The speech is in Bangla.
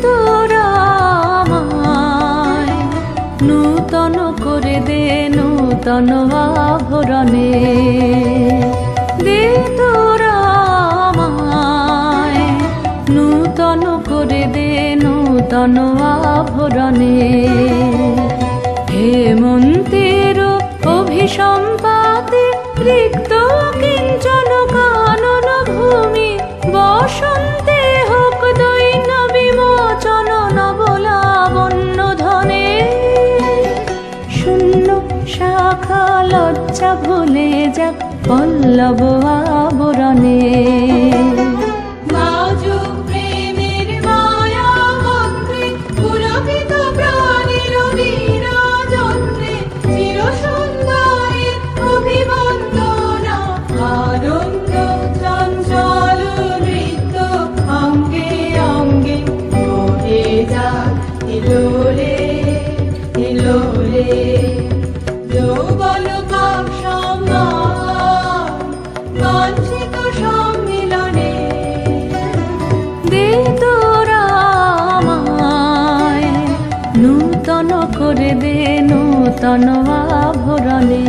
তোরা আমায় নূতন করে দে নূতন আভরণে, দে তোরা আমায় নূতন করে দে নূতন আভরণে। হেমন্তের অভিসম্পাতে রিক্ত কিঞ্চন কানন ভূমি, বসন্তে হোক দৈন্য বিমোচন নবলাবণ্য ধনে। শূন্য শাখা লজ্জা ভুলে যাক পল্লব আবরণে। যৌবন কাম সম্মান বাঞ্ছিত সম্মিলনে, দে তোরা আমায় নূতন করে দে নূতন আভরণে।